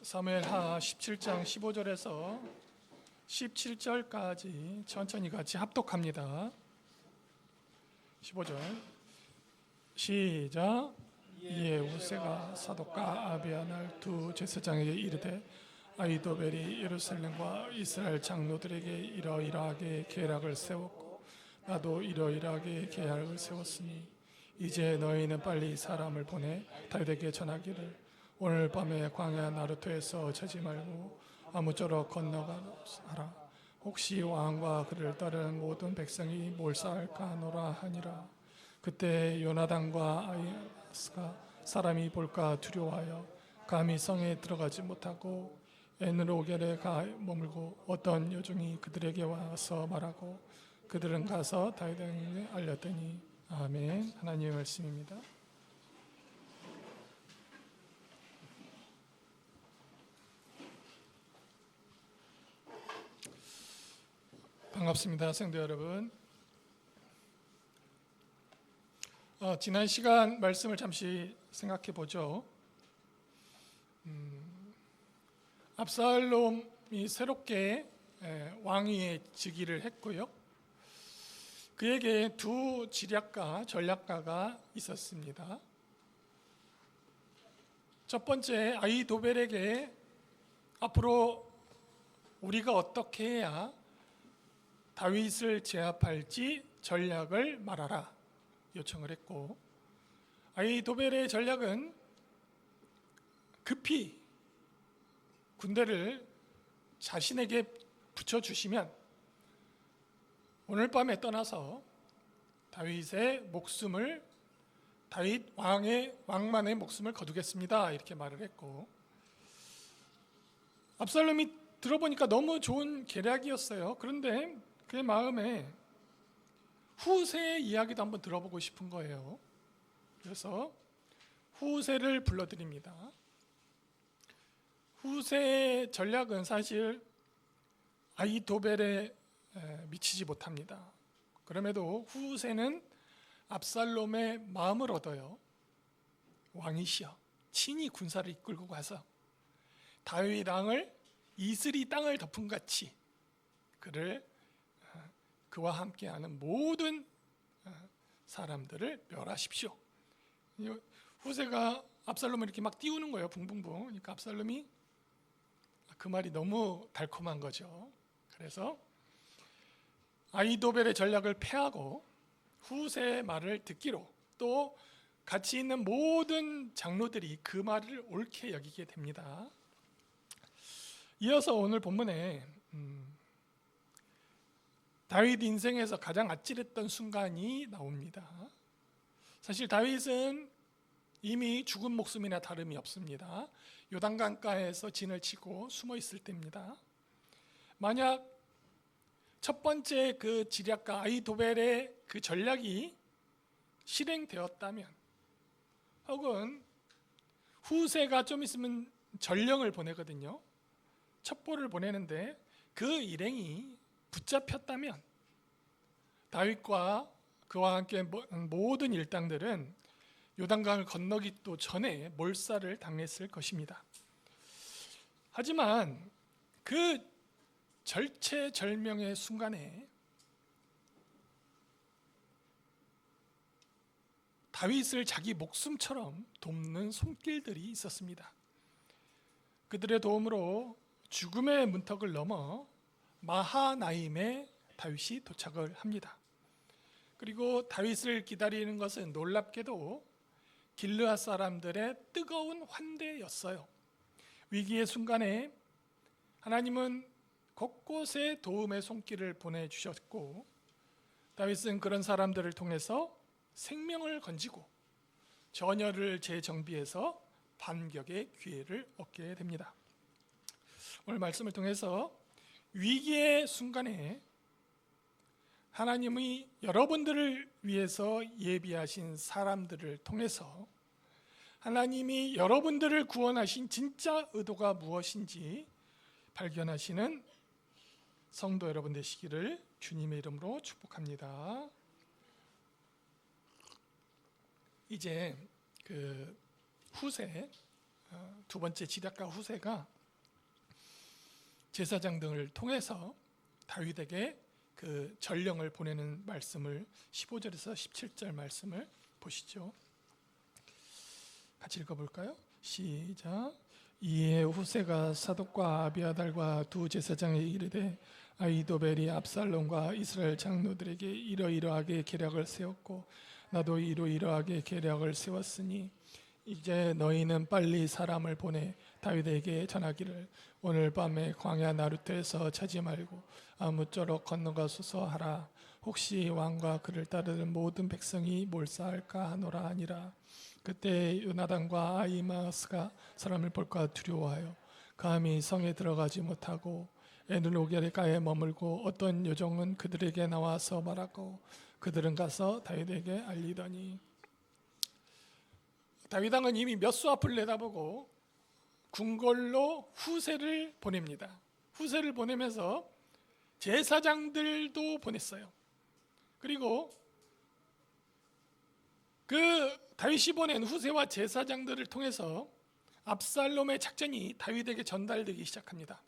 사무엘하 17장 15절에서 17절까지 천천히 같이 합독합니다. 15절 시작. 이에 우세가 사독과 아비아날 두 제사장에게 이르되 아히도벨이 예루살렘과 이스라엘 장로들에게 이러이러하게 계략을 세웠고 나도 이러이러하게 계략을 세웠으니 이제 너희는 빨리 사람을 보내 다윗에게 전하기를 오늘 밤에 광야 나루토에서 저지 말고 아무쪼록 건너가라. 혹시 왕과 그를 따르는 모든 백성이 몰사할까 하노라 하니라. 그때 요나단과 아히스가 사람이 볼까 두려워하여 감히 성에 들어가지 못하고 엔로겔에 가 머물고 어떤 여종이 그들에게 와서 말하고 그들은 가서 다윗에게 알렸더니. 아멘. 하나님의 말씀입니다. 반갑습니다, 성도 여러분. 지난 시간 말씀을 잠시 생각해 보죠. 압살롬이 새롭게 왕위에 즉위를 했고요. 그에게 두 지략가, 전략가가 있었습니다. 첫 번째, 아히도벨에게 앞으로 우리가 어떻게 해야 다윗을 제압할지 전략을 말하라 요청을 했고, 아히도벨의 전략은 급히 군대를 자신에게 붙여주시면 오늘 밤에 떠나서 다윗의 목숨을, 다윗 왕만의 목숨을 거두겠습니다 이렇게 말을 했고, 압살롬이 들어보니까 너무 좋은 계략이었어요. 그런데 그의 마음에 후세의 이야기도 한번 들어보고 싶은 거예요. 그래서 후세를 불러드립니다. 후세의 전략은 사실 아히도벨에 미치지 못합니다. 그럼에도 후세는 압살롬의 마음을 얻어요. 왕이시여 친히 군사를 이끌고 가서 다윗 왕을 이슬이 땅을 덮음같이 그와 함께하는 모든 사람들을 멸하십시오. 후세가 압살롬을 이렇게 막 띄우는 거예요. 붕붕붕. 그러니까 압살롬이 그 말이 너무 달콤한 거죠. 그래서 아히도벨의 전략을 패하고 후세의 말을 듣기로, 또 같이 있는 모든 장로들이 그 말을 옳게 여기게 됩니다. 이어서 오늘 본문에 다윗 인생에서 가장 아찔했던 순간이 나옵니다. 사실 다윗은 이미 죽은 목숨이나 다름이 없습니다. 요단강가에서 진을 치고 숨어 있을 때입니다. 만약 첫 번째 그 지략가 아히도벨의 그 전략이 실행되었다면, 혹은 후세가 좀 있으면 전령을 보내거든요. 첩보를 보내는데 그 일행이 붙잡혔다면 다윗과 그와 함께 모든 일당들은 요단강을 건너기도 전에 몰살을 당했을 것입니다. 하지만 그 절체절명의 순간에 다윗을 자기 목숨처럼 돕는 손길들이 있었습니다. 그들의 도움으로 죽음의 문턱을 넘어 마하나임에 다윗이 도착을 합니다. 그리고 다윗을 기다리는 것은 놀랍게도 길르앗 사람들의 뜨거운 환대였어요. 위기의 순간에 하나님은 곳곳에 도움의 손길을 보내주셨고, 다윗은 그런 사람들을 통해서 생명을 건지고 전열을 재정비해서 반격의 기회를 얻게 됩니다. 오늘 말씀을 통해서 위기의 순간에 하나님이 여러분들을 위해서 예비하신 사람들을 통해서 하나님이 여러분들을 구원하신 진짜 의도가 무엇인지 발견하시는 성도 여러분 되시기를 주님의 이름으로 축복합니다. 이제 그 후세, 두 번째 지략가 후세가 제사장 등을 통해서 다윗에게 그 전령을 보내는 말씀을 15절에서 17절 말씀을 보시죠. 같이 읽어볼까요? 시작. 이에 후세가 사독과 아비아달과 두 제사장에게 이르되 아히도벨이 압살롬과 이스라엘 장로들에게 이러이러하게 계략을 세웠고 나도 이러이러하게 계략을 세웠으니 이제 너희는 빨리 사람을 보내 다윗에게 전하기를 오늘 밤에 광야 나루트에서 자지 말고 아무쪼록 건너가소서 하라. 혹시 왕과 그를 따르는 모든 백성이 몰사할까 하노라 하니라. 그때 요나단과 아히마스가 사람을 볼까 두려워하여 감히 성에 들어가지 못하고 에르로겔가에 머물고 어떤 요정은 그들에게 나와서 말하고 그들은 가서 다윗에게 알리더니 다윗 왕은 이미 몇 수 앞을 내다보고 궁궐로 후세를 보냅니다. 후세를 보내면서 제사장들도 보냈어요. 그리고 그 다윗이 보낸 후세와 제사장들을 통해서 압살롬의 작전이 다윗에게 전달되기 시작합니다.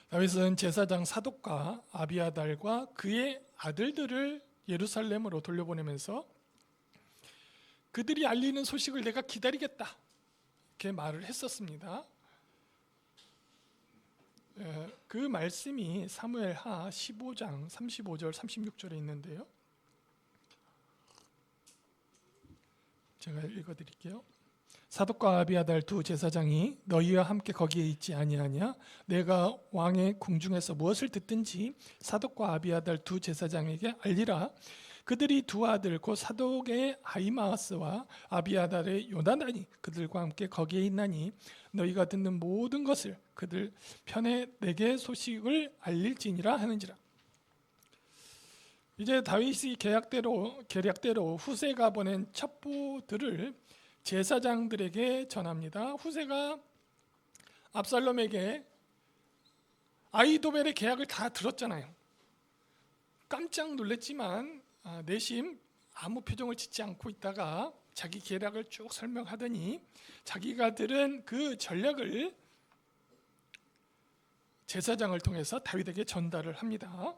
다윗은 제사장 사독과 아비아달과 그의 아들들을 예루살렘으로 돌려보내면서 그들이 알리는 소식을 내가 기다리겠다 이렇게 말을 했었습니다. 그 말씀이 사무엘하 15장 35절 36절에 있는데요. 제가 읽어드릴게요. 사독과 아비아달 두 제사장이 너희와 함께 거기에 있지 아니하냐? 내가 왕의 궁중에서 무엇을 듣든지 사독과 아비아달 두 제사장에게 알리라. 그들이 두 아들 곧 사독의 아히마아스와 아비아달의 요나단이 그들과 함께 거기에 있나니 너희가 듣는 모든 것을 그들 편에 내게 소식을 알릴지니라 하는지라. 이제 다윗이 계략대로 후세가 보낸 첩보들을 제사장들에게 전합니다. 후세가 압살롬에게 아히도벨의 계략을 다 들었잖아요. 깜짝 놀랐지만 내심 아무 표정을 짓지 않고 있다가 자기 계략을 쭉 설명하더니 자기가 들은 그 전략을 제사장을 통해서 다윗에게 전달을 합니다.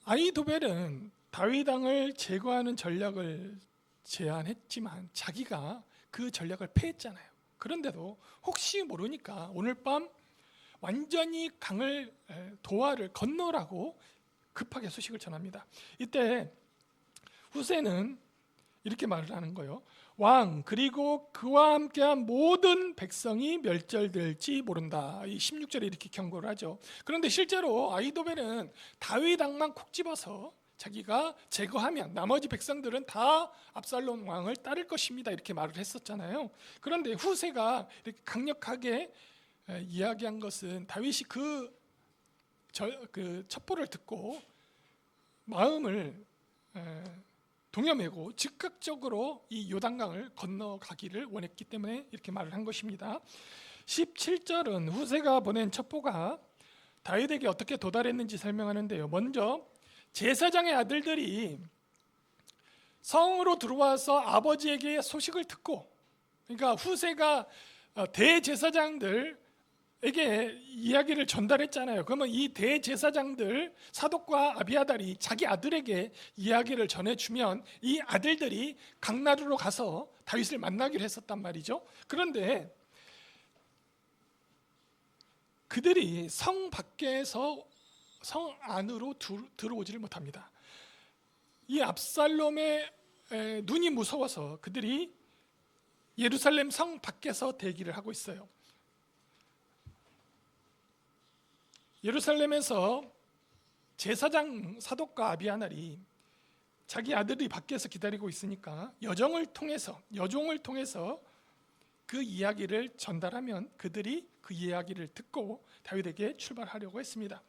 아히도벨은 다윗 왕을 제거하는 전략을 제안했지만 자기가 그 전략을 패했잖아요. 그런데도 혹시 모르니까 오늘 밤 완전히 도하를 건너라고 급하게 소식을 전합니다. 이때 후세는 이렇게 말을 하는 거예요. 왕 그리고 그와 함께한 모든 백성이 멸절될지 모른다. 이 16절에 이렇게 경고를 하죠. 그런데 실제로 아히도벨은 다윗 왕만 콕 집어서 자기가 제거하면 나머지 백성들은 다 압살롬 왕을 따를 것입니다. 이렇게 말을 했었잖아요. 그런데 후세가 이렇게 강력하게 이야기한 것은 다윗이 그 첩보를 듣고 마음을 동여매고 즉각적으로 이 요단강을 건너가기를 원했기 때문에 이렇게 말을 한 것입니다. 17절은 후세가 보낸 첩보가 다윗에게 어떻게 도달했는지 설명하는데요. 먼저 제사장의 아들들이 성으로 들어와서 아버지에게 소식을 듣고, 그러니까 후세가 대제사장들에게 이야기를 전달했잖아요. 그러면 이 대제사장들 사독과 아비아달이 자기 아들에게 이야기를 전해주면 이 아들들이 강나루로 가서 다윗을 만나기로 했었단 말이죠. 그런데 그들이 성 밖에서 성 안으로 들어오지를 못합니다. 이 압살롬의 눈이 무서워서 그들이 예루살렘 성 밖에서 대기를 하고 있어요. 예루살렘에서 제사장 사독과 아비아달이 자기 아들이 밖에서 기다리고 있으니까 여종을 통해서 그 이야기를 전달하면 그들이 그 이야기를 듣고 다윗에게 출발하려고 했습니다.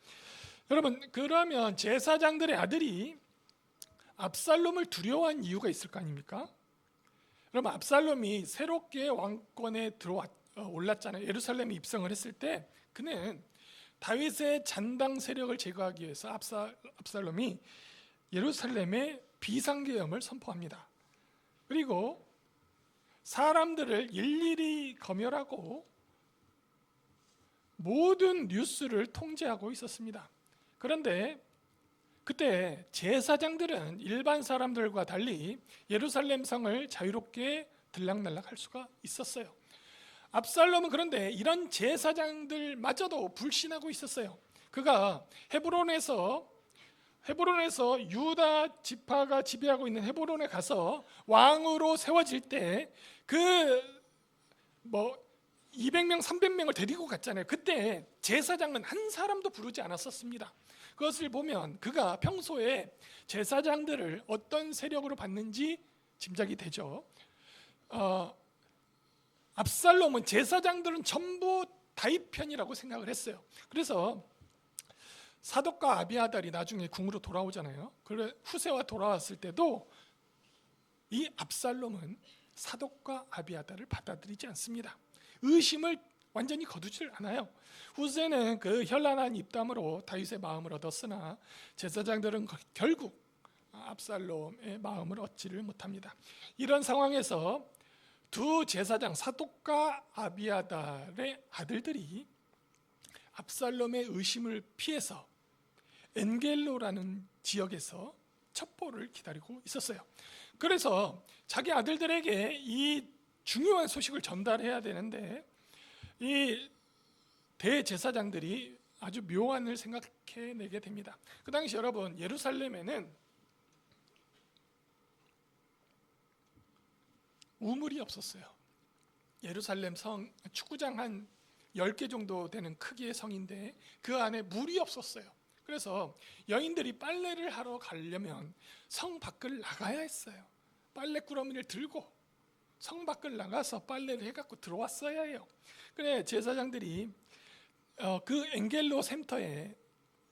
여러분, 그러면 제사장들의 아들이 압살롬을 두려워한 이유가 있을 거 아닙니까? 그럼 압살롬이 새롭게 왕권에 올랐잖아요. 예루살렘에 입성을 했을 때 그는 다윗의 잔당 세력을 제거하기 위해서 압살롬이 예루살렘에 비상계엄을 선포합니다. 그리고 사람들을 일일이 검열하고 모든 뉴스를 통제하고 있었습니다. 그런데 그때 제사장들은 일반 사람들과 달리 예루살렘 성을 자유롭게 들락날락할 수가 있었어요. 압살롬은 그런데 이런 제사장들마저도 불신하고 있었어요. 그가 헤브론에서 유다 지파가 지배하고 있는 헤브론에 가서 왕으로 세워질 때 그 200명, 300명을 데리고 갔잖아요. 그때 제사장은 한 사람도 부르지 않았었습니다. 그것을 보면 그가 평소에 제사장들을 어떤 세력으로 봤는지 짐작이 되죠. 압살롬은 제사장들은 전부 다윗 편이라고 생각을 했어요. 그래서 사독과 아비아달이 나중에 궁으로 돌아오잖아요. 그래 후세와 돌아왔을 때도 이 압살롬은 사독과 아비아달을 받아들이지 않습니다. 의심을 완전히 거두질 않아요. 후세는 그 현란한 입담으로 다윗의 마음을 얻었으나 제사장들은 결국 압살롬의 마음을 얻지를 못합니다. 이런 상황에서 두 제사장 사독과 아비아달의 아들들이 압살롬의 의심을 피해서 엔겔로라는 지역에서 첩보를 기다리고 있었어요. 그래서 자기 아들들에게 이 중요한 소식을 전달해야 되는데 이 대제사장들이 아주 묘한 일 생각해내게 됩니다. 그 당시 여러분 예루살렘에는 우물이 없었어요. 예루살렘 성 축구장 한 10개 정도 되는 크기의 성인데 그 안에 물이 없었어요. 그래서 여인들이 빨래를 하러 가려면 성 밖을 나가야 했어요. 빨래 꾸러미를 들고 성 밖을 나가서 빨래를 해갖고 들어왔어야 해요. 그래 제사장들이 그 엔겔로 센터에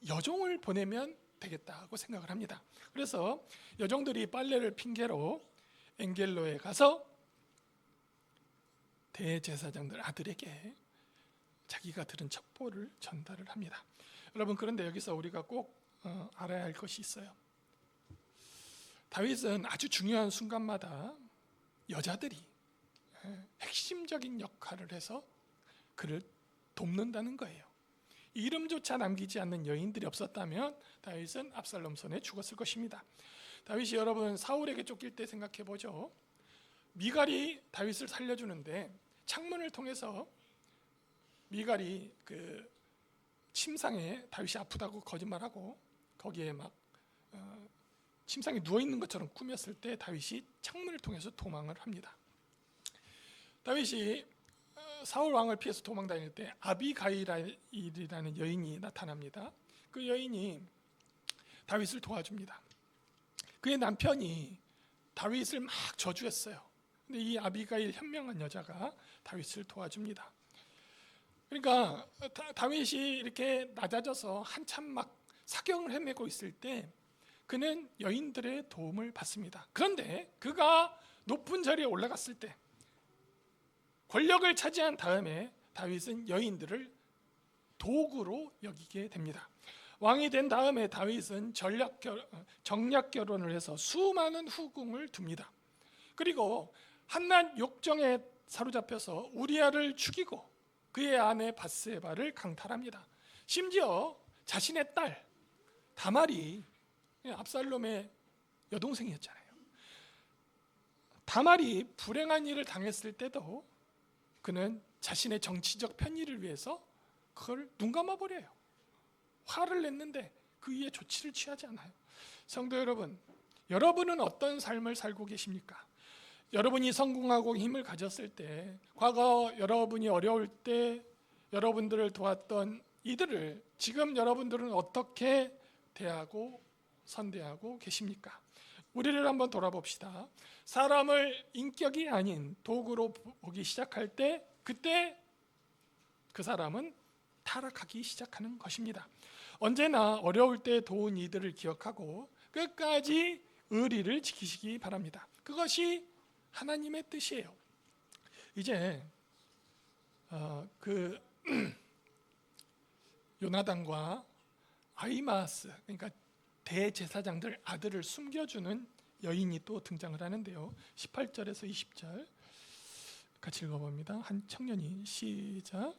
여종을 보내면 되겠다고 생각을 합니다. 그래서 여종들이 빨래를 핑계로 엔겔로에 가서 대제사장들 아들에게 자기가 들은 첩보를 전달을 합니다. 여러분 그런데 여기서 우리가 꼭 알아야 할 것이 있어요. 다윗은 아주 중요한 순간마다 여자들이 핵심적인 역할을 해서 그를 돕는다는 거예요. 이름조차 남기지 않는 여인들이 없었다면 다윗은 압살롬 손에 죽었을 것입니다. 다윗이 여러분 사울에게 쫓길 때 생각해 보죠. 미갈이 다윗을 살려주는데 창문을 통해서 미갈이 그 침상에 다윗이 아프다고 거짓말하고 거기에 막 침상에 누워 있는 것처럼 꾸몄을 때 다윗이 창문을 통해서 도망을 합니다. 다윗이 사울 왕을 피해서 도망 다닐 때 아비가일이라는 여인이 나타납니다. 그 여인이 다윗을 도와줍니다. 그의 남편이 다윗을 막 저주했어요. 근데 이 아비가일 현명한 여자가 다윗을 도와줍니다. 그러니까 다윗이 이렇게 낮아져서 한참 막 사경을 헤매고 있을 때 그는 여인들의 도움을 받습니다. 그런데 그가 높은 자리에 올라갔을 때 권력을 차지한 다음에 다윗은 여인들을 도구로 여기게 됩니다. 왕이 된 다음에 다윗은 정략 결혼을 해서 수많은 후궁을 둡니다. 그리고 한낱 욕정에 사로잡혀서 우리아를 죽이고 그의 아내 밧세바를 강탈합니다. 심지어 자신의 딸 다말이 압살롬의 여동생이었잖아요. 다말이 불행한 일을 당했을 때도 그는 자신의 정치적 편의를 위해서 그걸 눈감아버려요. 화를 냈는데 그 이에 조치를 취하지 않아요. 성도 여러분, 여러분은 어떤 삶을 살고 계십니까? 여러분이 성공하고 힘을 가졌을 때, 과거 여러분이 어려울 때 여러분들을 도왔던 이들을 지금 여러분들은 어떻게 대하고 선대하고 계십니까? 우리를 한번 돌아봅시다. 사람을 인격이 아닌 도구로 보기 시작할 때 그때 그 사람은 타락하기 시작하는 것입니다. 언제나 어려울 때 도운 이들을 기억하고 끝까지 의리를 지키시기 바랍니다. 그것이 하나님의 뜻이에요. 이제 그 요나단과 아히마아스, 그러니까 대제사장들 아들을 숨겨주는 여인이 또 등장을 하는데요. 18절에서 20절 같이 읽어봅니다. 한 청년이 시작.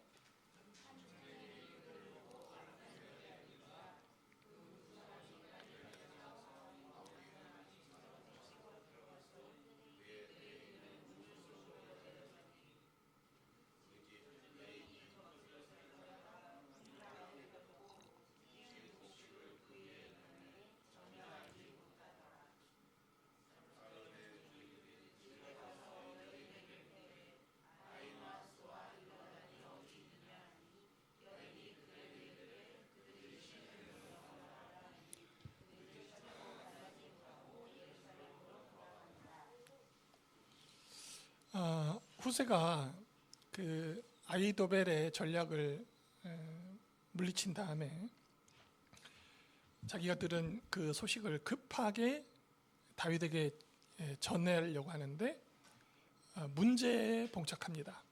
모세가 그 아히도벨의 전략을 물리친 다음에 자기가 들은 그 소식을 급하게 다윗에게 전하려고 하는데 문제에 봉착합니다.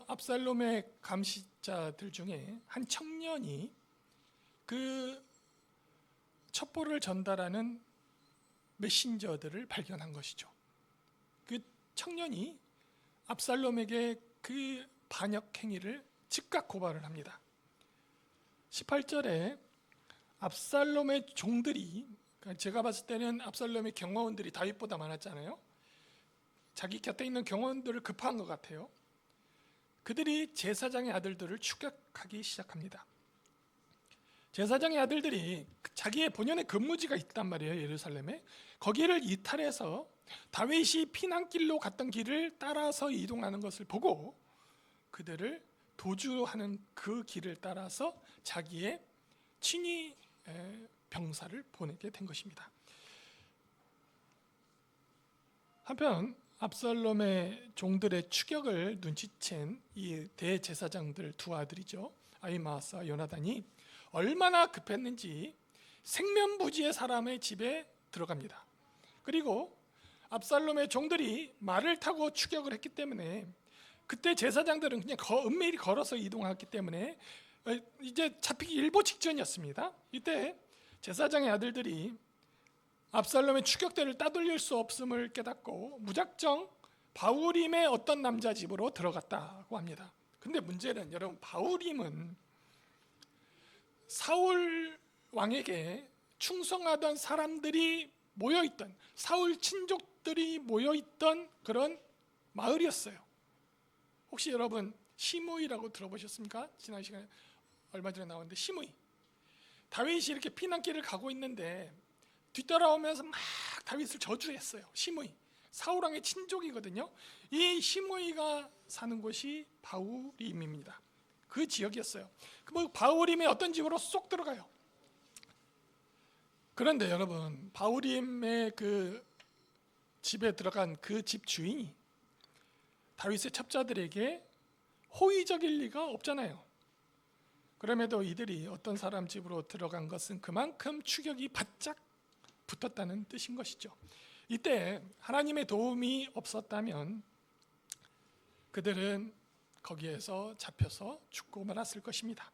압살롬의 감시자들 중에 한 청년이 그 첩보를 전달하는 메신저들을 발견한 것이죠. 그 청년이 압살롬에게 그 반역 행위를 즉각 고발을 합니다. 18절에 압살롬의 종들이, 제가 봤을 때는 압살롬의 경호원들이 다윗보다 많았잖아요. 자기 곁에 있는 경호원들을 급한 것 같아요. 그들이 제사장의 아들들을 추격하기 시작합니다. 제사장의 아들들이 자기의 본연의 근무지가 있단 말이에요. 예루살렘에. 거기를 이탈해서 다윗이 피난길로 갔던 길을 따라서 이동하는 것을 보고 그들을 도주하는 그 길을 따라서 자기의 친위 병사를 보내게 된 것입니다. 한편 압살롬의 종들의 추격을 눈치챈 이 대제사장들 두 아들이죠. 아히마아스와 요나단이 얼마나 급했는지 생면부지의 사람의 집에 들어갑니다. 그리고 압살롬의 종들이 말을 타고 추격을 했기 때문에 그때 제사장들은 그냥 은밀히 걸어서 이동했기 때문에 이제 잡히기 일보 직전이었습니다. 이때 제사장의 아들들이 압살롬의 추격대를 따돌릴 수 없음을 깨닫고 무작정 바후림의 어떤 남자 집으로 들어갔다고 합니다. 근데 문제는 여러분, 바후림은 사울 왕에게 충성하던 사람들이 모여있던, 사울 친족들이 모여있던 그런 마을이었어요. 혹시 여러분 시므이라고 들어보셨습니까? 지난 시간에 얼마 전에 나왔는데, 시므이, 다윗이 이렇게 피난길을 가고 있는데 뒤따라오면서 막 다윗을 저주했어요. 시므이, 사울왕의 친족이거든요. 이 시므이가 사는 곳이 바후림입니다. 그 지역이었어요. 바후림의 어떤 집으로 쏙 들어가요. 그런데 여러분, 바후림의 그 집에 들어간 그 집 주인이 다윗의 첩자들에게 호의적일 리가 없잖아요. 그럼에도 이들이 어떤 사람 집으로 들어간 것은 그만큼 추격이 바짝 붙었다는 뜻인 것이죠. 이때 하나님의 도움이 없었다면 그들은 거기에서 잡혀서 죽고 말았을 것입니다.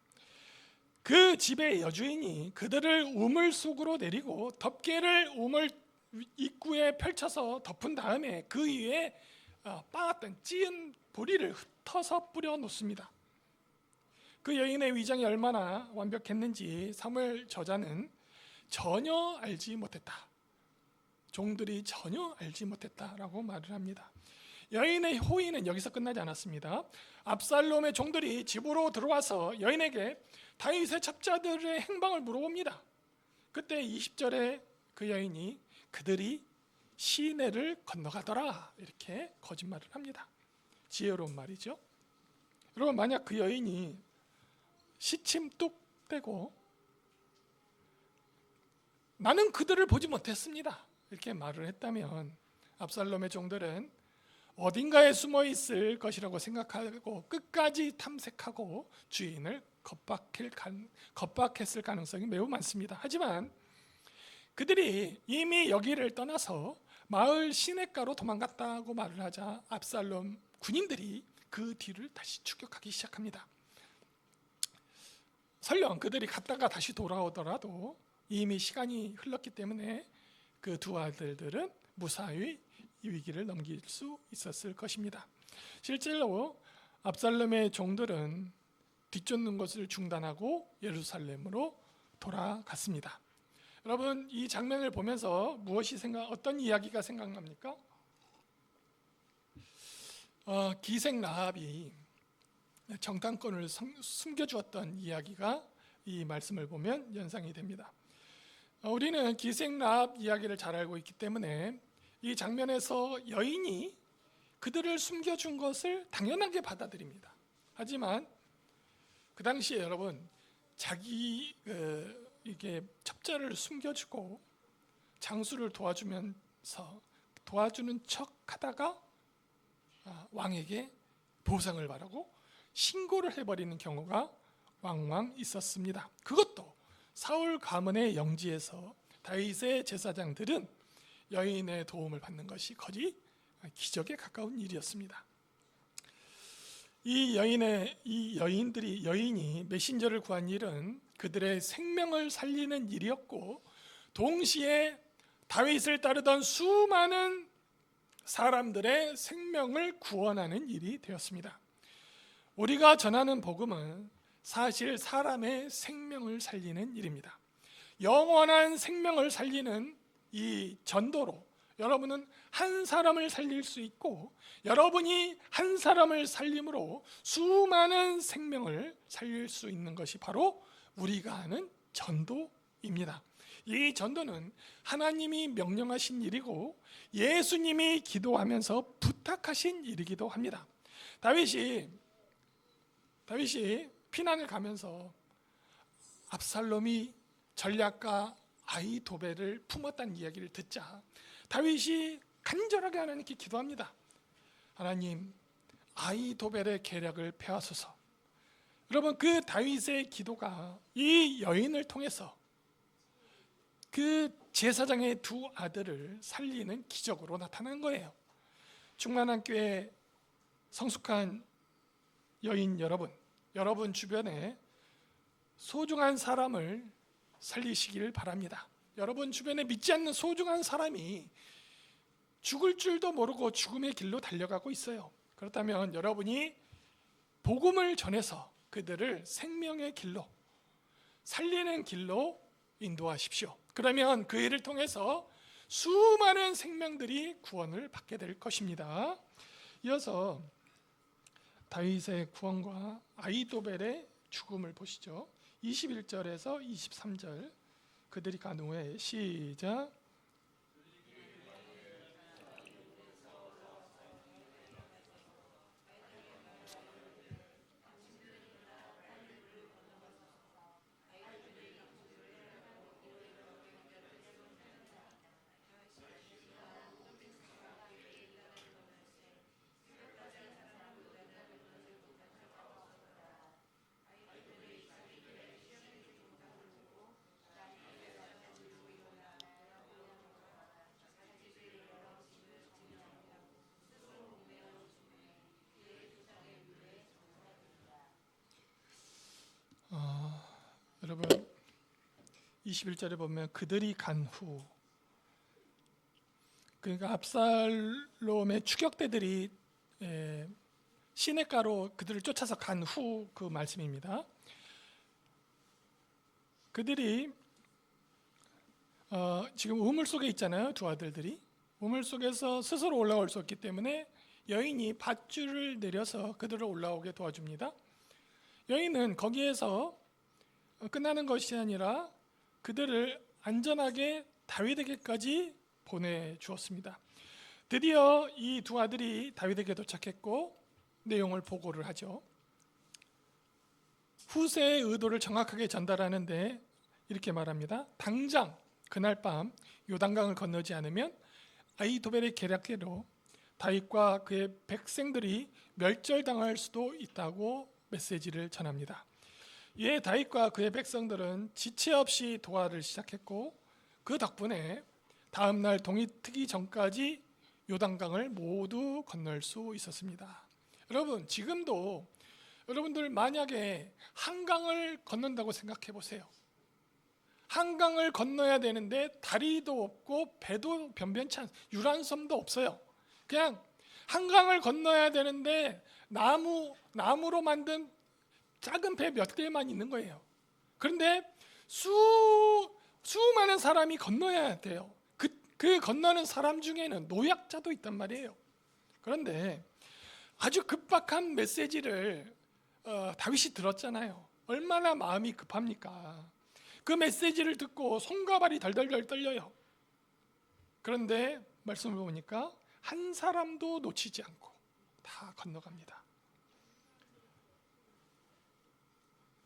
그 집의 여주인이 그들을 우물 속으로 내리고 덮개를 우물 입구에 펼쳐서 덮은 다음에 그 위에 빻았던 찌은 보리를 흩어서 뿌려 놓습니다. 그 여인의 위장이 얼마나 완벽했는지 사무엘 저자는 전혀 알지 못했다, 종들이 전혀 알지 못했다라고 말을 합니다. 여인의 호의는 여기서 끝나지 않았습니다. 압살롬의 종들이 집으로 들어와서 여인에게 다윗의 첩자들의 행방을 물어봅니다. 그때 20절에 그 여인이 그들이 시내를 건너가더라 이렇게 거짓말을 합니다. 지혜로운 말이죠. 여러분, 만약 그 여인이 시침 뚝 떼고 나는 그들을 보지 못했습니다 이렇게 말을 했다면 압살롬의 종들은 어딘가에 숨어 있을 것이라고 생각하고 끝까지 탐색하고 주인을 겁박했을 가능성이 매우 많습니다. 하지만 그들이 이미 여기를 떠나서 마을 시냇가로 도망갔다고 말을 하자 압살롬 군인들이 그 뒤를 다시 추격하기 시작합니다. 설령 그들이 갔다가 다시 돌아오더라도 이미 시간이 흘렀기 때문에 그 두 아들들은 무사히 이 위기를 넘길 수 있었을 것입니다. 실제로 압살롬의 종들은 뒤쫓는 것을 중단하고 예루살렘으로 돌아갔습니다. 여러분, 이 장면을 보면서 어떤 이야기가 생각납니까? 기생 라합이 정탐꾼을 숨겨주었던 이야기가 이 말씀을 보면 연상이 됩니다. 우리는 기생 라합 이야기를 잘 알고 있기 때문에 이 장면에서 여인이 그들을 숨겨준 것을 당연하게 받아들입니다. 하지만 그 당시에 여러분, 자기 이게 첩자를 숨겨주고 장수를 도와주면서 도와주는 척하다가 왕에게 보상을 바라고 신고를 해버리는 경우가 왕왕 있었습니다. 그것도 사울 가문의 영지에서 다윗의 제사장들은 여인의 도움을 받는 것이 거의 기적에 가까운 일이었습니다. 여인이 메신저를 구한 일은 그들의 생명을 살리는 일이었고, 동시에 다윗을 따르던 수많은 사람들의 생명을 구원하는 일이 되었습니다. 우리가 전하는 복음은 사실 사람의 생명을 살리는 일입니다. 영원한 생명을 살리는 이 전도로 여러분은 한 사람을 살릴 수 있고, 여러분이 한 사람을 살림으로 수많은 생명을 살릴 수 있는 것이 바로 우리가 하는 전도입니다. 이 전도는 하나님이 명령하신 일이고 예수님이 기도하면서 부탁하신 일이기도 합니다. 다윗이 피난을 가면서 압살롬이 전략가 아히도벨을 품었다는 이야기를 듣자 다윗이 간절하게 하나님께 기도합니다. 하나님, 아히도벨의 계략을 폐하소서. 여러분, 그 다윗의 기도가 이 여인을 통해서 그 제사장의 두 아들을 살리는 기적으로 나타난 거예요. 충만한 교회 성숙한 여인 여러분 주변에 소중한 사람을 살리시길 바랍니다. 여러분 주변에 믿지 않는 소중한 사람이 죽을 줄도 모르고 죽음의 길로 달려가고 있어요. 그렇다면 여러분이 복음을 전해서 그들을 생명의 길로, 살리는 길로 인도하십시오. 그러면 그 일을 통해서 수많은 생명들이 구원을 받게 될 것입니다. 이어서 다윗의 구원과 아히도벨의 죽음을 보시죠. 21절에서 23절. 그들이 간 후에 시작. 여러분 21절에 보면 그들이 간 후, 그러니까 압살롬의 추격대들이 시냇가로 그들을 쫓아서 간 후 그 말씀입니다. 그들이 지금 우물 속에 있잖아요. 두 아들들이 우물 속에서 스스로 올라올 수 없기 때문에 여인이 밧줄을 내려서 그들을 올라오게 도와줍니다. 여인은 거기에서 끝나는 것이 아니라 그들을 안전하게 다윗에게까지 보내주었습니다. 드디어 이 두 아들이 다윗에게 도착했고 내용을 보고를 하죠. 후세의 의도를 정확하게 전달하는데 이렇게 말합니다. 당장 그날 밤 요단강을 건너지 않으면 아히도벨의 계략대로 다윗과 그의 백성들이 멸절당할 수도 있다고 메시지를 전합니다. 이에 다윗과 그의 백성들은 지체 없이 도하를 시작했고 그 덕분에 다음 날 동이 트기 전까지 요단강을 모두 건널 수 있었습니다. 여러분, 지금도 여러분들 만약에 한강을 건넌다고 생각해 보세요. 한강을 건너야 되는데 다리도 없고 배도 변변치 않, 유람선도 없어요. 그냥 한강을 건너야 되는데 나무로 만든 작은 배 몇 개만 있는 거예요. 그런데 수많은 사람이 건너야 돼요. 그 건너는 사람 중에는 노약자도 있단 말이에요. 그런데 아주 급박한 메시지를 다윗이 들었잖아요. 얼마나 마음이 급합니까? 그 메시지를 듣고 손과 발이 덜덜덜 떨려요. 그런데 말씀을 보니까 한 사람도 놓치지 않고 다 건너갑니다.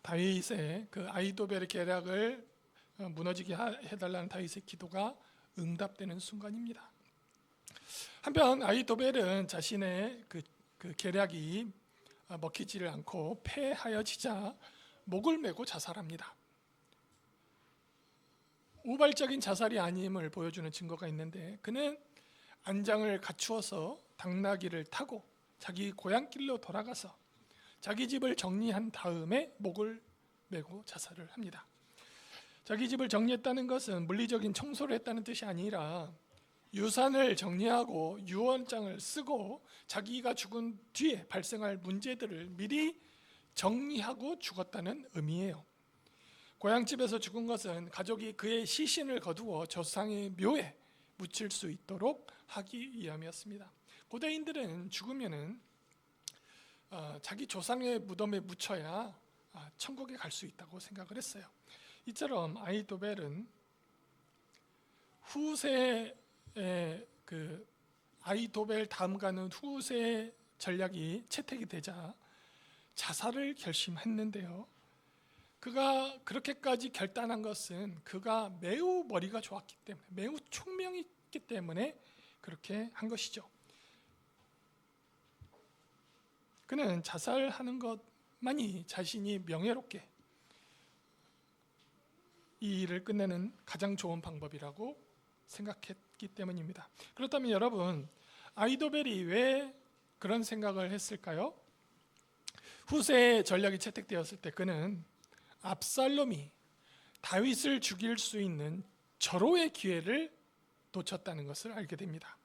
다윗의 그 아히도벨의 계략을 무너지게 해달라는 다윗의 기도가 응답되는 순간입니다. 한편 아히도벨은 자신의 그 계략이 먹히지를 않고 패하여지자 목을 메고 자살합니다. 우발적인 자살이 아님을 보여주는 증거가 있는데, 그는 안장을 갖추어서 당나귀를 타고 자기 고향길로 돌아가서 자기 집을 정리한 다음에 목을 메고 자살을 합니다. 자기 집을 정리했다는 것은 물리적인 청소를 했다는 뜻이 아니라 유산을 정리하고 유언장을 쓰고 자기가 죽은 뒤에 발생할 문제들을 미리 정리하고 죽었다는 의미예요. 고향집에서 죽은 것은 가족이 그의 시신을 거두어 조상의 묘에 묻힐 수 있도록 하기 위함이었습니다. 고대인들은 죽으면은 자기 조상의 무덤에 묻혀야 천국에 갈 수 있다고 생각을 했어요. 이처럼 아히도벨은 후세의 그 아히도벨 다음 가는 후세 전략이 채택이 되자 자살을 결심했는데요. 그가 그렇게까지 결단한 것은 그가 매우 머리가 좋았기 때문에, 매우 총명이 있기 때문에 그렇게 한 것이죠. 그는 자살하는 것만이 자신이 명예롭게 이 일을 끝내는 가장 좋은 방법이라고 생각했기 때문입니다. 그렇다면 여러분, 아히도벨이 왜 그런 생각을 했을까요? 후세의 전략이 채택되었을 때 그는 압살롬이 다윗을 죽일 수 있는 절호의 기회를 놓쳤다는 것을 알게 됩니다.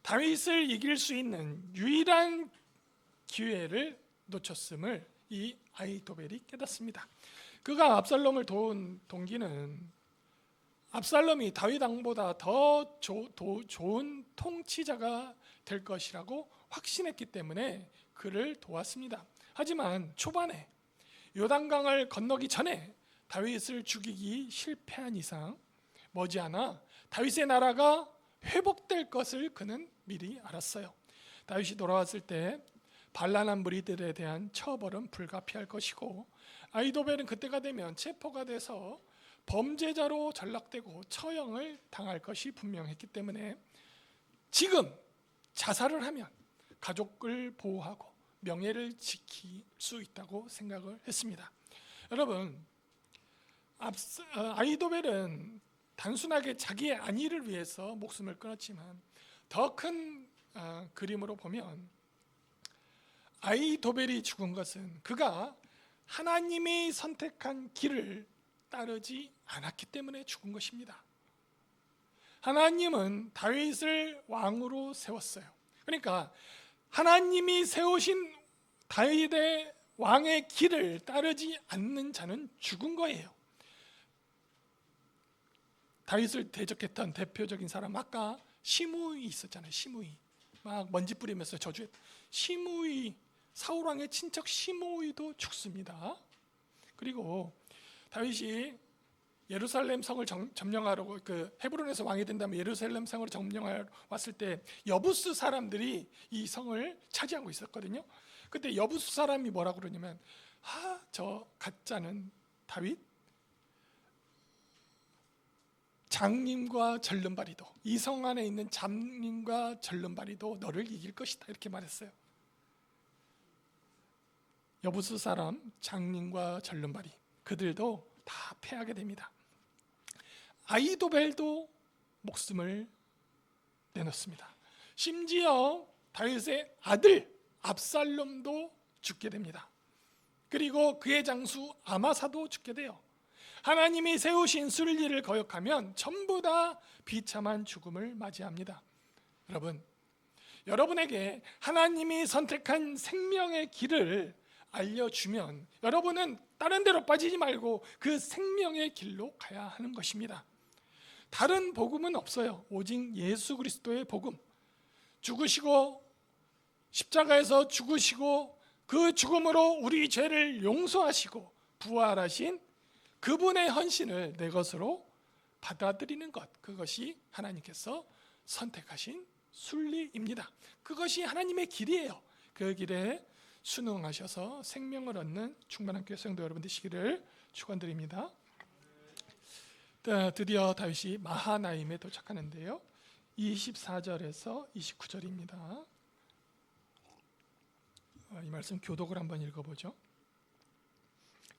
다윗을 이길 수 있는 유일한 기회를 놓쳤음을 이 아히도벨이 깨닫습니다. 그가 압살롬을 도운 동기는 압살롬이 다윗 왕보다 더 좋은 통치자가 될 것이라고 확신했기 때문에 그를 도왔습니다. 하지만 초반에 요단강을 건너기 전에 다윗을 죽이기 실패한 이상 머지않아 다윗의 나라가 회복될 것을 그는 미리 알았어요. 다윗이 돌아왔을 때 반란한 무리들에 대한 처벌은 불가피할 것이고, 아히도벨은 그때가 되면 체포가 돼서 범죄자로 전락되고 처형을 당할 것이 분명했기 때문에 지금 자살을 하면 가족을 보호하고 명예를 지킬 수 있다고 생각을 했습니다. 여러분, 아히도벨은 단순하게 자기의 안위를 위해서 목숨을 끊었지만 더 큰 그림으로 보면 아히도벨이 죽은 것은 그가 하나님이 선택한 길을 따르지 않았기 때문에 죽은 것입니다. 하나님은 다윗을 왕으로 세웠어요. 그러니까 하나님이 세우신 다윗의 왕의 길을 따르지 않는 자는 죽은 거예요. 다윗을 대적했던 대표적인 사람, 아까 시므이 있었잖아요. 시므이 막 먼지 뿌리면서 저주했. 시므이, 사울 왕의 친척 시므이도 죽습니다. 그리고 다윗이 예루살렘 성을 점령하려고 그 헤브론에서 왕이 된다면 예루살렘 성을 점령하러 왔을 때 여부스 사람들이 이 성을 차지하고 있었거든요. 그때 여부스 사람이 뭐라고 그러냐면, 저 가짜는 다윗 장님과 절름발이도, 이 성 안에 있는 장님과 절름발이도 너를 이길 것이다, 이렇게 말했어요. 여부스 사람 장님과 절름발이, 그들도 다 패하게 됩니다. 아히도벨도 목숨을 내놓습니다. 심지어 다윗의 아들 압살롬도 죽게 됩니다. 그리고 그의 장수 아마사도 죽게 돼요. 하나님이 세우신 순리를 거역하면 전부 다 비참한 죽음을 맞이합니다. 여러분, 여러분에게 하나님이 선택한 생명의 길을 알려주면 여러분은 다른 데로 빠지지 말고 그 생명의 길로 가야 하는 것입니다. 다른 복음은 없어요. 오직 예수 그리스도의 복음. 죽으시고 십자가에서 죽으시고 그 죽음으로 우리 죄를 용서하시고 부활하신 그분의 헌신을 내 것으로 받아들이는 것, 그것이 하나님께서 선택하신 순리입니다. 그것이 하나님의 길이에요. 그 길에 순응하셔서 생명을 얻는 충만한 교회 성도 여러분 되시기를 축원드립니다. 드디어 다윗이 마하나임에 도착하는데요. 24절에서 29절입니다. 이 말씀 교독을 한번 읽어보죠.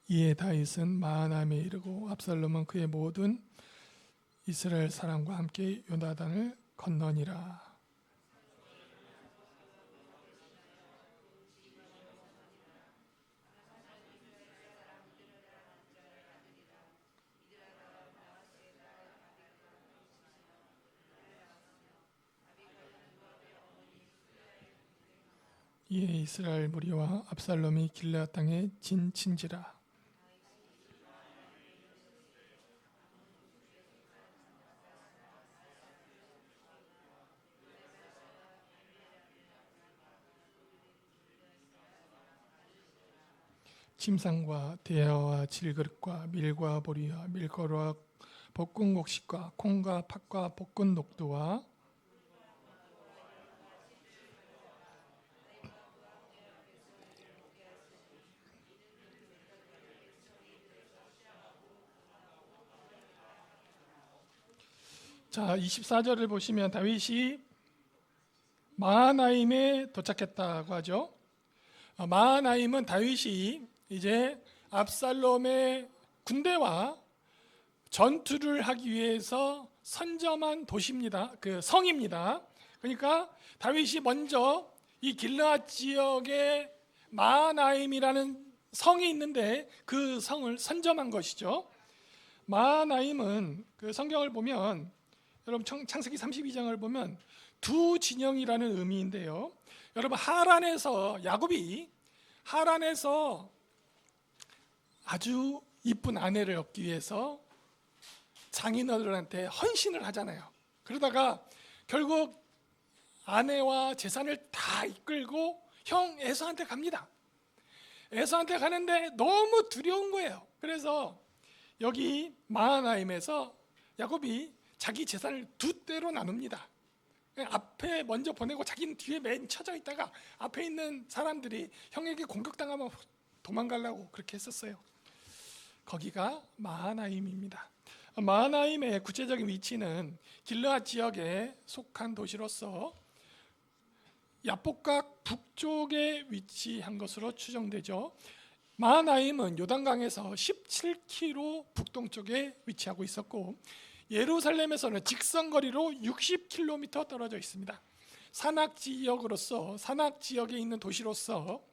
이에 다윗은 마하나임에 이르고 압살롬은 그의 모든 이스라엘 사람과 함께 요나단을 건너니라. 이에 이스라엘 무리와 압살롬이 길르앗 땅에 진친지라. 침상과 대야와 질그릇과 밀과 보리와 밀가루와 볶은 곡식과 콩과 팥과 볶은 녹두와 자, 24절을 보시면 다윗이 마하나임에 도착했다고 하죠. 마하나임은 다윗이 이제 압살롬의 군대와 전투를 하기 위해서 선점한 도시입니다. 그 성입니다. 그러니까 다윗이 먼저 이 길르앗 지역에 마하나임이라는 성이 있는데 그 성을 선점한 것이죠. 마하나임은 그 성경을 보면 여러분 창세기 32장을 보면 두 진영이라는 의미인데요. 여러분 야곱이 하란에서 아주 이쁜 아내를 얻기 위해서 장인어른한테 헌신을 하잖아요. 그러다가 결국 아내와 재산을 다 이끌고 형 에서한테 갑니다. 에서한테 가는데 너무 두려운 거예요. 그래서 여기 마하나임에서 야곱이 자기 재산을 두 대로 나눕니다. 앞에 먼저 보내고 자기는 뒤에 맨 쳐져 있다가 앞에 있는 사람들이 형에게 공격당하면 도망가려고 그렇게 했었어요. 거기가 마하나임입니다. 마하나임의 구체적인 위치는 길르앗 지역에 속한 도시로서 야복각 북쪽에 위치한 것으로 추정되죠. 마하나임은 요단강에서 17km 북동쪽에 위치하고 있었고 예루살렘에서는 직선거리로 60km 떨어져 있습니다. 산악 지역에 있는 도시로서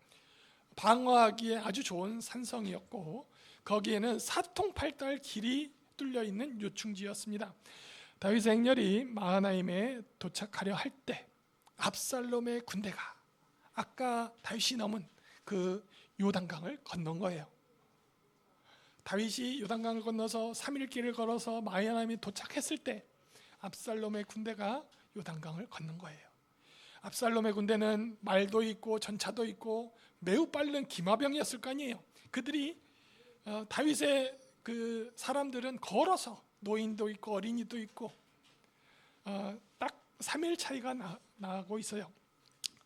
방어하기에 아주 좋은 산성이었고 거기에는 사통팔달 길이 뚫려 있는 요충지였습니다. 다윗의 행렬이 마하나임에 도착하려 할 때 압살롬의 군대가 아까 다윗이 넘은 그 요단강을 건넌 거예요. 다윗이 요단강을 건너서 3일 길을 걸어서 마하나임에 도착했을 때 압살롬의 군대가 요단강을 건넌 거예요. 압살롬의 군대는 말도 있고 전차도 있고 매우 빠른 기마병이었을 거 아니에요. 그들이 다윗의 그 사람들은 걸어서 노인도 있고 어린이도 있고 딱 3일 차이가 나고 있어요.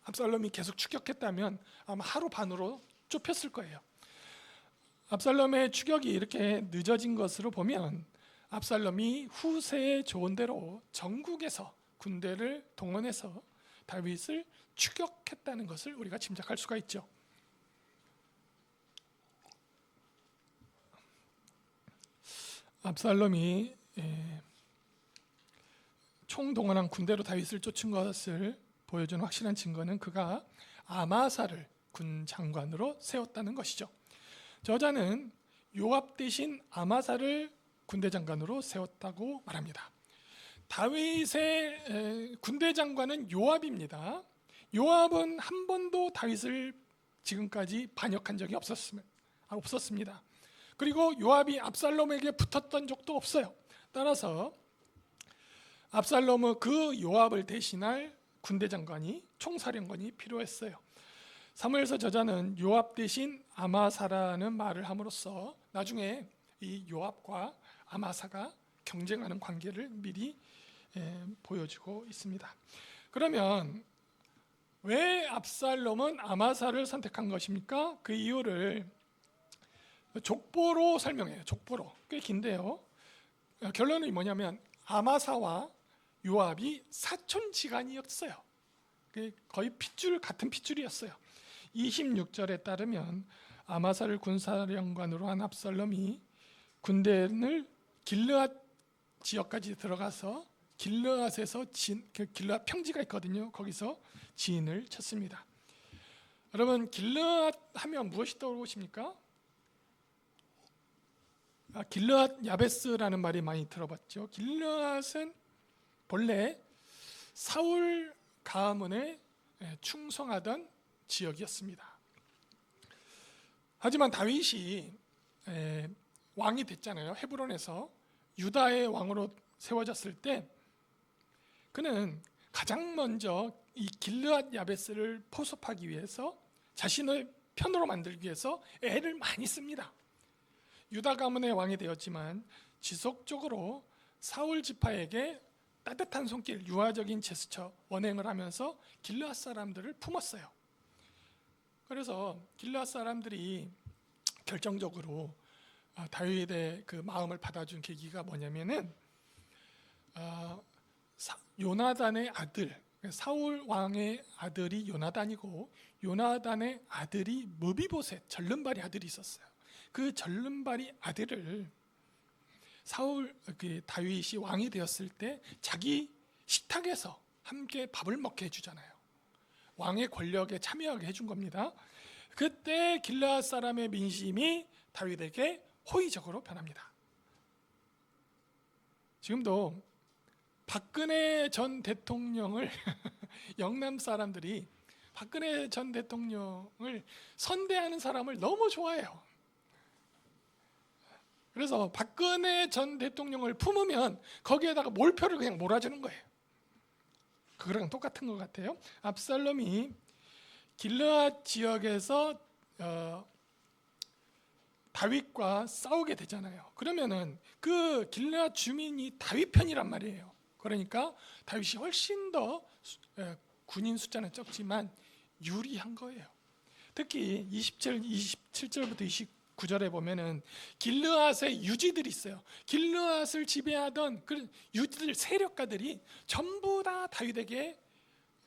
압살롬이 계속 추격했다면 아마 하루 반으로 좁혔을 거예요. 압살롬의 추격이 이렇게 늦어진 것으로 보면 압살롬이 후세의 조언대로 전국에서 군대를 동원해서 다윗을 추격했다는 것을 우리가 짐작할 수가 있죠. 압살롬이 총동원한 군대로 다윗을 쫓은 것을 보여준 확실한 증거는 그가 아마사를 군 장관으로 세웠다는 것이죠. 저자는 요압 대신 아마사를 군대 장관으로 세웠다고 말합니다. 다윗의 군대 장관은 요압입니다. 요압은 한 번도 다윗을 지금까지 반역한 적이 없었습니다. 그리고 요압이 압살롬에게 붙었던 적도 없어요. 따라서 압살롬은 그 요압을 대신할 군대 장관이 총사령관이 필요했어요. 사무엘서 저자는 요압 대신 아마사라는 말을 함으로써 나중에 이 요압과 아마사가 경쟁하는 관계를 미리 보여주고 있습니다. 그러면 왜 압살롬은 아마사를 선택한 것입니까? 그 이유를 족보로 설명해요. 족보로 꽤 긴데요. 결론이 뭐냐면 아마사와 요압이 사촌지간이었어요. 거의 핏줄 같은 핏줄이었어요. 26절에 따르면 아마사를 군사령관으로 한 압살롬이 군대를 길르앗 지역까지 들어가서 길르앗에서 길르앗 평지가 있거든요. 거기서 진을 쳤습니다. 여러분, 길르앗 하면 무엇이 떠오르십니까? 길르앗 야베스라는 말이 많이 들어봤죠. 길르앗은 본래 사울 가문에 충성하던 지역이었습니다. 하지만 다윗이 왕이 됐잖아요. 헤브론에서 유다의 왕으로 세워졌을 때 그는 가장 먼저 이 길르앗 야베스를 포섭하기 위해서 자신의 편으로 만들기 위해서 애를 많이 씁니다. 유다 가문의 왕이 되었지만 지속적으로 사울 지파에게 따뜻한 손길, 유화적인 제스처, 언행을 하면서 길르앗 사람들을 품었어요. 그래서 길르앗 사람들이 결정적으로 다윗의 그 마음을 받아준 계기가 뭐냐면은 요나단의 아들, 사울 왕의 아들이 요나단이고 요나단의 아들이 무비보셋, 절름발이 아들이 있었어요. 그 절름발이 아들을 다윗이 왕이 되었을 때 자기 식탁에서 함께 밥을 먹게 해주잖아요. 왕의 권력에 참여하게 해준 겁니다. 그때 길르앗 사람의 민심이 다윗에게 호의적으로 변합니다. 지금도 박근혜 전 대통령을 영남 사람들이 박근혜 전 대통령을 선대하는 사람을 너무 좋아해요. 그래서 박근혜 전 대통령을 품으면 거기에다가 몰표를 그냥 몰아주는 거예요. 그거랑 똑같은 것 같아요. 압살롬이 길르앗 지역에서 다윗과 싸우게 되잖아요. 그러면은 그 길르앗 주민이 다윗 편이란 말이에요. 그러니까 다윗이 훨씬 더 군인 숫자는 적지만 유리한 거예요. 특히 27절부터 29절에 보면은 길르앗의 유지들이 있어요. 길르앗을 지배하던 그 유지들 세력가들이 전부 다 다윗에게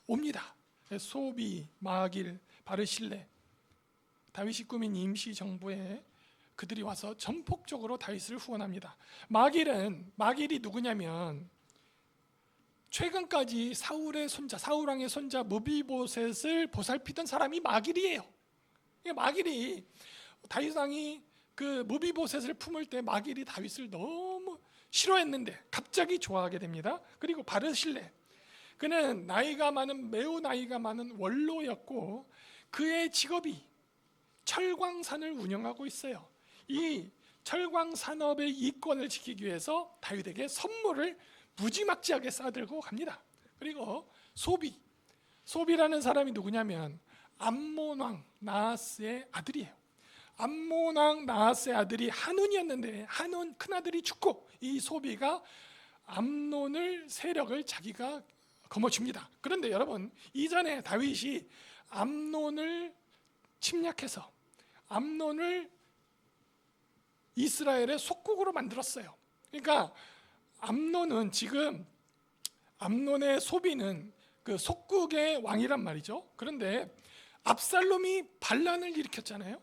옵니다. 소비, 마길, 바르실레, 다윗이 꾸민 임시 정부에 그들이 와서 전폭적으로 다윗을 후원합니다. 마길이 누구냐면 최근까지 사울 왕의 손자 무비보셋을 보살피던 사람이 마길이에요. 마길이 다윗 왕이 그 무비보셋을 품을 때 마길이 다윗을 너무 싫어했는데 갑자기 좋아하게 됩니다. 그리고 바르실레, 그는 매우 나이가 많은 원로였고 그의 직업이 철광산을 운영하고 있어요. 이 철광 산업의 이권을 지키기 위해서 다윗에게 선물을 무지막지하게 싸들고 갑니다. 그리고 소비라는 사람이 누구냐면 암몬 왕 나하스의 아들이에요. 암몬 왕 나하스의 아들이 한운이었는데 한운 큰아들이 죽고 이 소비가 암논을 세력을 자기가 거머쥡니다. 그런데 여러분, 이전에 다윗이 암논을 침략해서 암논을 이스라엘의 속국으로 만들었어요. 그러니까 암논의 소비는 그 속국의 왕이란 말이죠. 그런데 압살롬이 반란을 일으켰잖아요.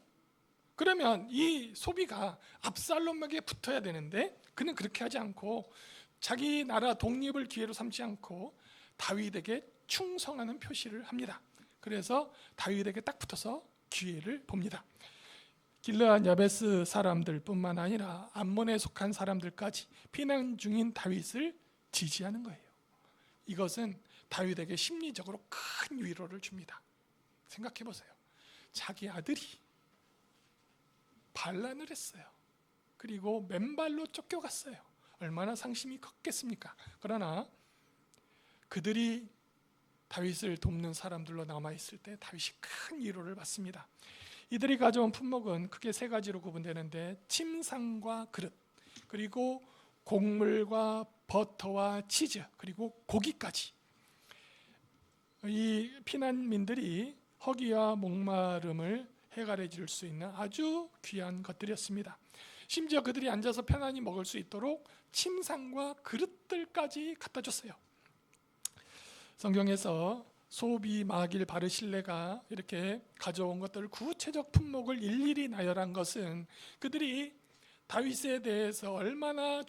그러면 이 소비가 압살롬에게 붙어야 되는데 그는 그렇게 하지 않고 자기 나라 독립을 기회로 삼지 않고 다윗에게 충성하는 표시를 합니다. 그래서 다윗에게 딱 붙어서 기회를 봅니다. 길르앗 야베스 사람들뿐만 아니라 암몬에 속한 사람들까지 피난 중인 다윗을 지지하는 거예요. 이것은 다윗에게 심리적으로 큰 위로를 줍니다. 생각해 보세요. 자기 아들이 반란을 했어요. 그리고 맨발로 쫓겨갔어요. 얼마나 상심이 컸겠습니까? 그러나 그들이 다윗을 돕는 사람들로 남아있을 때 다윗이 큰 위로를 받습니다. 이들이 가져온 품목은 크게 세 가지로 구분되는데 침상과 그릇, 그리고 곡물과 버터와 치즈, 그리고 고기까지. 이 피난민들이 허기와 목마름을 해결해 줄 수 있는 아주 귀한 것들이었습니다. 심지어 그들이 앉아서 편안히 먹을 수 있도록 침상과 그릇들까지 갖다 줬어요. 성경에서 소비, 마길, 바르실레가 이렇게 가져온 것들 구체적 품목을 일일이 나열한 것은 그들이 다윗에 대해서 얼마나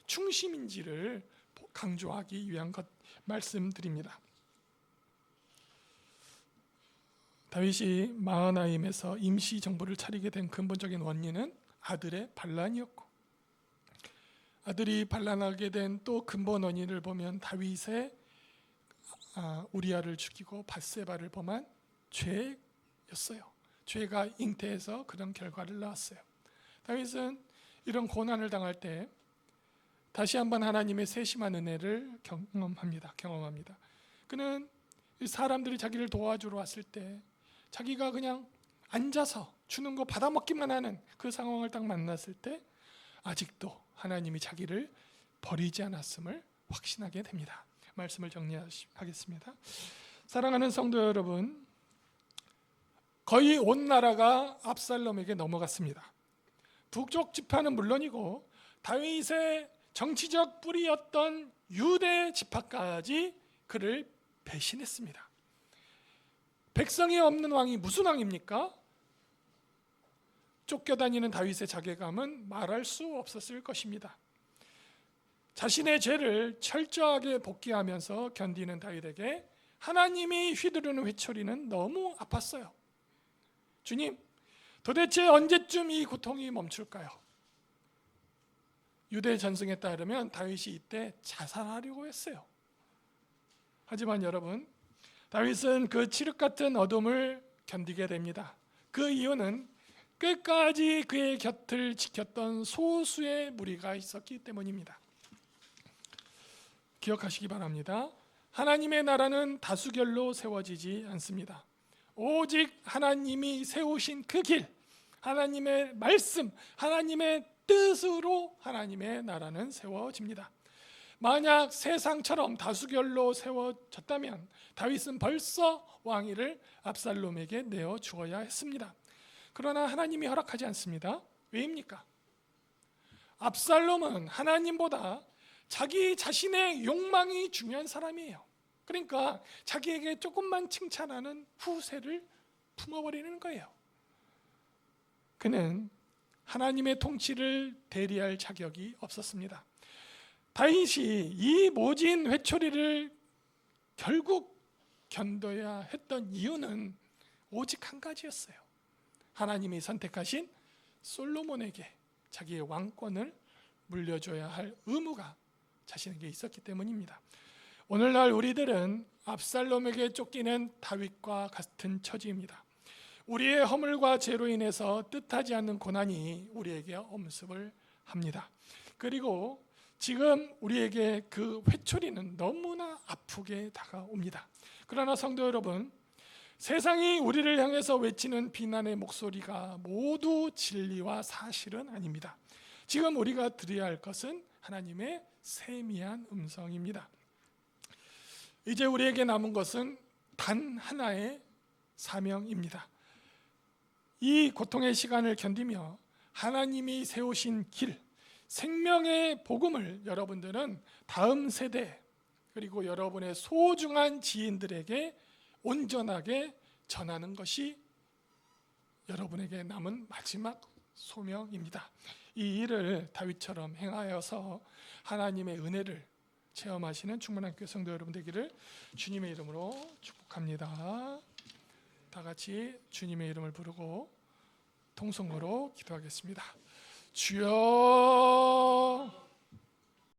충심인지를 강조하기 위한 것 말씀드립니다. 다윗이 마하나임에서 임시 정부를 차리게 된 근본적인 원인은 아들의 반란이었고, 아들이 반란하게 된 또 근본 원인을 보면 다윗의 우리아를 죽이고 밧세바를 범한 죄였어요. 죄가 잉태해서 그런 결과를 낳았어요. 다윗은 이런 고난을 당할 때 다시 한번 하나님의 세심한 은혜를 경험합니다. 그는 사람들이 자기를 도와주러 왔을 때 자기가 그냥 앉아서 주는 거 받아먹기만 하는 그 상황을 딱 만났을 때 아직도 하나님이 자기를 버리지 않았음을 확신하게 됩니다. 말씀을 정리하겠습니다. 사랑하는 성도 여러분, 거의 온 나라가 압살롬에게 넘어갔습니다. 북쪽 지파는 물론이고 다윗의 정치적 뿌리였던 유대 지파까지 그를 배신했습니다. 백성이 없는 왕이 무슨 왕입니까? 쫓겨다니는 다윗의 자괴감은 말할 수 없었을 것입니다. 자신의 죄를 철저하게 복귀하면서 견디는 다윗에게 하나님이 휘두르는 회초리는 너무 아팠어요. 주님, 도대체 언제쯤 이 고통이 멈출까요? 유대 전승에 따르면 다윗이 이때 자살하려고 했어요. 하지만 여러분, 다윗은 그 칠흑 같은 어둠을 견디게 됩니다. 그 이유는 끝까지 그의 곁을 지켰던 소수의 무리가 있었기 때문입니다. 기억하시기 바랍니다. 하나님의 나라는 다수결로 세워지지 않습니다. 오직 하나님이 세우신 그 길, 하나님의 말씀, 하나님의 뜻으로 하나님의 나라는 세워집니다. 만약 세상처럼 다수결로 세워졌다면 다윗은 벌써 왕위를 압살롬에게 내어 주어야 했습니다. 그러나 하나님이 허락하지 않습니다. 왜입니까? 압살롬은 하나님보다 자기 자신의 욕망이 중요한 사람이에요. 그러니까 자기에게 조금만 칭찬하는 후세를 품어버리는 거예요. 그는 하나님의 통치를 대리할 자격이 없었습니다. 다윗이 이 모진 회초리를 결국 견뎌야 했던 이유는 오직 한 가지였어요. 하나님이 선택하신 솔로몬에게 자기의 왕권을 물려줘야 할 의무가 자신에게 있었기 때문입니다. 오늘날 우리들은 압살롬에게 쫓기는 다윗과 같은 처지입니다. 우리의 허물과 죄로 인해서 뜻하지 않는 고난이 우리에게 엄습을 합니다. 그리고 지금 우리에게 그 회초리는 너무나 아프게 다가옵니다. 그러나 성도 여러분, 세상이 우리를 향해서 외치는 비난의 목소리가 모두 진리와 사실은 아닙니다. 지금 우리가 들어야 할 것은 하나님의 세미한 음성입니다. 이제 우리에게 남은 것은 단 하나의 사명입니다. 이 고통의 시간을 견디며 하나님이 세우신 길, 생명의 복음을 여러분들은 다음 세대 그리고 여러분의 소중한 지인들에게 온전하게 전하는 것이 여러분에게 남은 마지막 소명입니다. 이 일을 다윗처럼 행하여서 하나님의 은혜를 체험하시는 충만한 교회 성도 여러분 되기를 주님의 이름으로 축복합니다. 다 같이 주님의 이름을 부르고 통성으로 기도하겠습니다. 주여